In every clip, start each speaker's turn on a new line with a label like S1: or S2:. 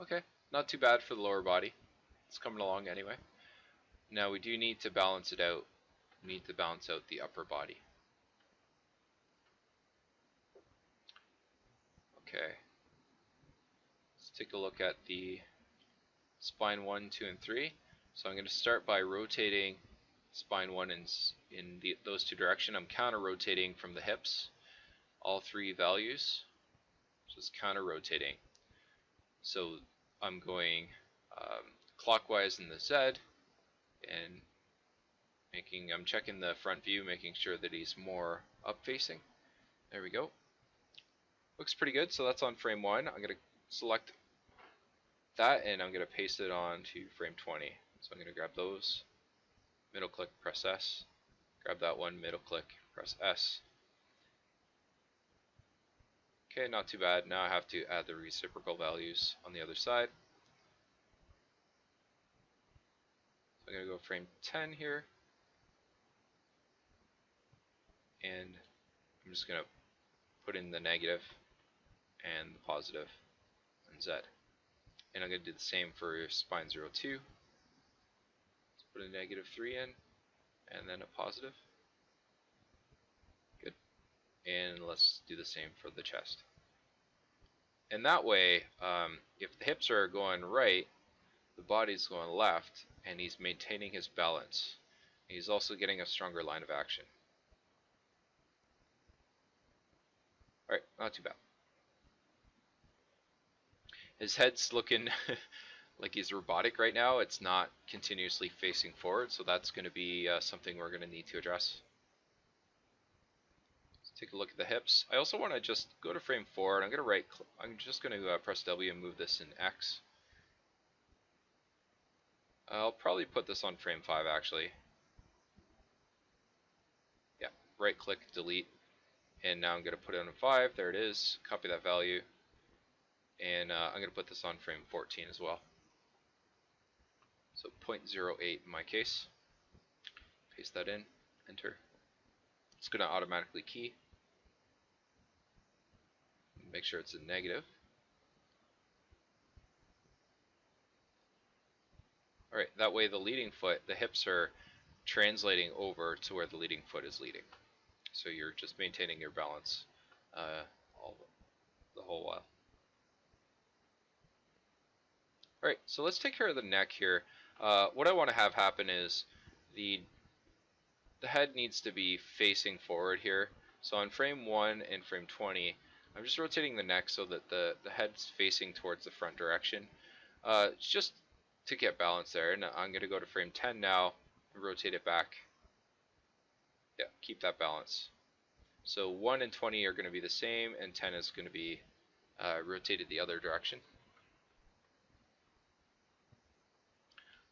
S1: Okay, not too bad for the lower body. It's coming along anyway. Now we do need to balance it out. We need to balance out the upper body. Okay, let's take a look at the spine 1, 2, and 3. So I'm going to start by rotating spine 1 in those two directions. I'm counter rotating from the hips, all three values, just counter rotating. So I'm going clockwise in the Z, and I'm checking the front view, making sure that he's more up facing. There we go. Looks pretty good. So that's on frame 1. I'm going to select that and I'm going to paste it on to frame 20. So I'm going to grab those, middle click, press S, grab that one, middle click, press S. Okay, not too bad. Now I have to add the reciprocal values on the other side. So I'm going to go frame 10 here, and I'm just going to put in the negative and the positive on Z. And I'm going to do the same for spine 02. Let's put a -3 in, and then a positive. Good. And let's do the same for the chest. And that way, if the hips are going right, the body's going left, and he's maintaining his balance. He's also getting a stronger line of action. Alright, not too bad. His head's looking like he's robotic right now. It's not continuously facing forward, so that's going to be something we're going to need to address. Let's take a look at the hips. I also want to just go to frame 4, and I'm just going to press W and move this in X. I'll probably put this on frame 5 actually. Yeah, right click, delete, and now I'm going to put it on 5. There it is. Copy that value, and I'm going to put this on frame 14 as well. So 0.08 in my case. Paste that in, enter. It's going to automatically key. Make sure it's a negative. Alright, that way the leading foot, the hips are translating over to where the leading foot is leading. So you're just maintaining your balance the whole while. Alright, so let's take care of the neck here. What I want to have happen is the head needs to be facing forward here. So on frame 1 and frame 20, I'm just rotating the neck so that the head's facing towards the front direction. Just to get balance there, and I'm going to go to frame 10 now and rotate it back. Yeah, keep that balance. So 1 and 20 are going to be the same, and 10 is going to be rotated the other direction.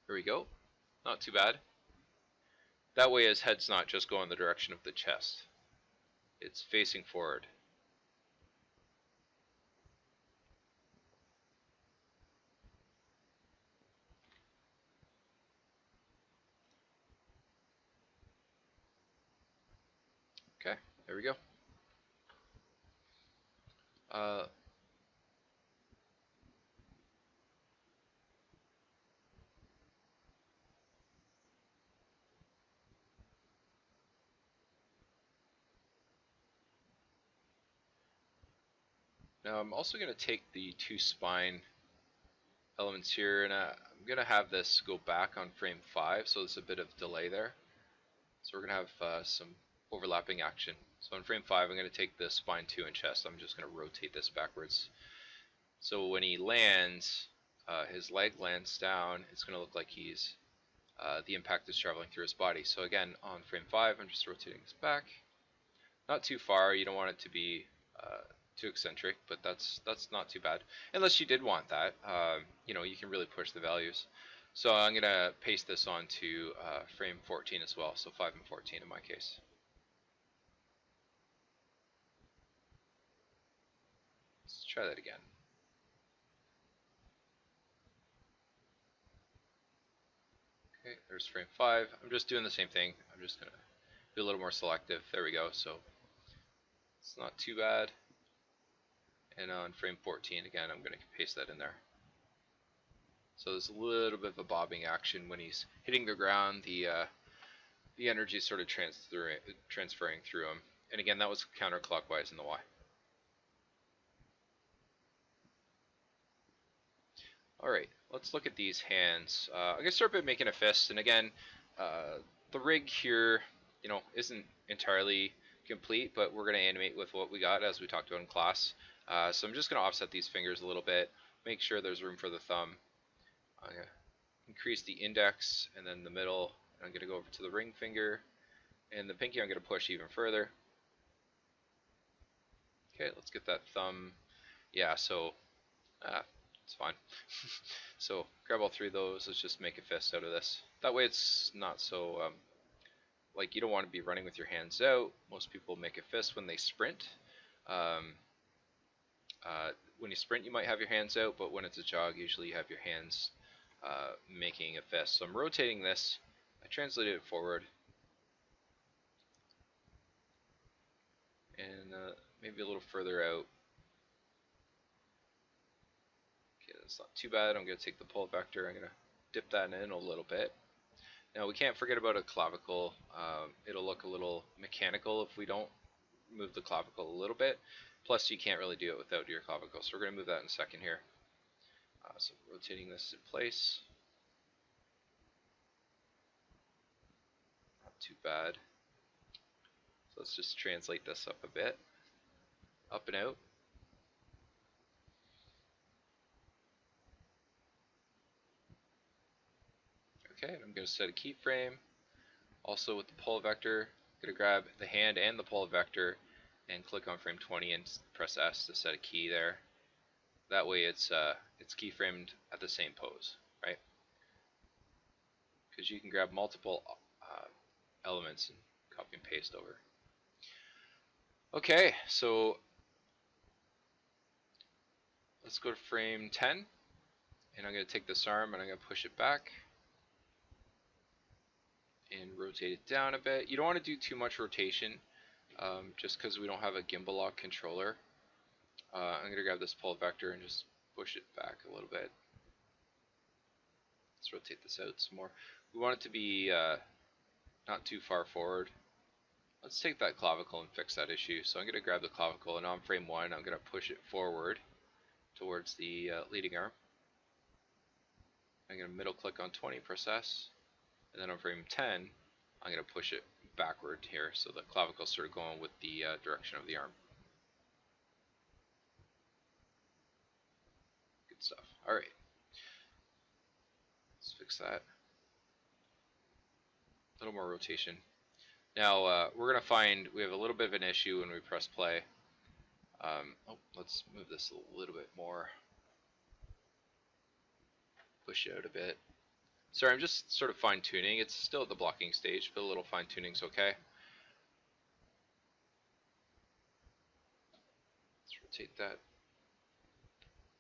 S1: Here we go. Not too bad. That way his head's not just going the direction of the chest. It's facing forward. Okay, there we go. Now I'm also going to take the two spine elements here, and I'm going to have this go back on frame 5, so there's a bit of delay there. So we're going to have some overlapping action. So on frame 5, I'm going to take the spine 2 and chest. I'm just going to rotate this backwards. So when he lands, his leg lands down, it's going to look like he's the impact is traveling through his body. So again, on frame 5, I'm just rotating this back. Not too far. You don't want it to be too eccentric, but that's not too bad. Unless you did want that, you can really push the values. So I'm going to paste this onto frame 14 as well, so 5 and 14 in my case. Let's try that again. Okay, there's frame 5. I'm just doing the same thing. I'm just going to be a little more selective. There we go. So it's not too bad. And on frame 14, again, I'm going to paste that in there. So there's a little bit of a bobbing action when he's hitting the ground. The energy is sort of transferring through him. And again, that was counterclockwise in the Y. Alright, let's look at these hands. I'm going to start by making a fist, and again, the rig here, isn't entirely complete, but we're going to animate with what we got as we talked about in class. So I'm just going to offset these fingers a little bit, make sure there's room for the thumb. I'm going to increase the index and then the middle. I'm going to go over to the ring finger, and the pinky I'm going to push even further. Okay, let's get that thumb. Yeah, so it's fine. So grab all three of those. Let's just make a fist out of this. That way it's not so like you don't want to be running with your hands out. Most people make a fist when they sprint. When you sprint, you might have your hands out, but when it's a jog, usually you have your hands making a fist. So I'm rotating this. I translated it forward, and maybe a little further out. Okay, that's not too bad. I'm going to take the pull vector. I'm going to dip that in a little bit. Now we can't forget about a clavicle. It'll look a little mechanical if we don't move the clavicle a little bit. Plus you can't really do it without your clavicle. So we're going to move that in a second here. So rotating this in place. Not too bad. So let's just translate this up a bit. Up and out. Okay, I'm going to set a keyframe. Also with the pull vector, I'm going to grab the hand and the pull vector and click on frame 20 and press S to set a key there. That way it's keyframed at the same pose, right? Because you can grab multiple elements and copy and paste over. Okay, so let's go to frame 10, and I'm going to take this arm and I'm going to push it back and rotate it down a bit. You don't want to do too much rotation, just because we don't have a gimbal lock controller. I'm going to grab this pull vector and just push it back a little bit. Let's rotate this out some more. We want it to be not too far forward. Let's take that clavicle and fix that issue. So I'm going to grab the clavicle, and on frame 1 I'm going to push it forward towards the leading arm. I'm going to middle click on 20, press S, and then on frame 10 I'm going to push it backward here so the clavicle is sort of going with the direction of the arm. Good stuff. Alright, let's fix that. A little more rotation. Now we're going to find we have a little bit of an issue when we press play. Let's move this a little bit more. Push it out a bit. Sorry, I'm just sort of fine tuning. It's still at the blocking stage, but a little fine tuning's okay. Let's rotate that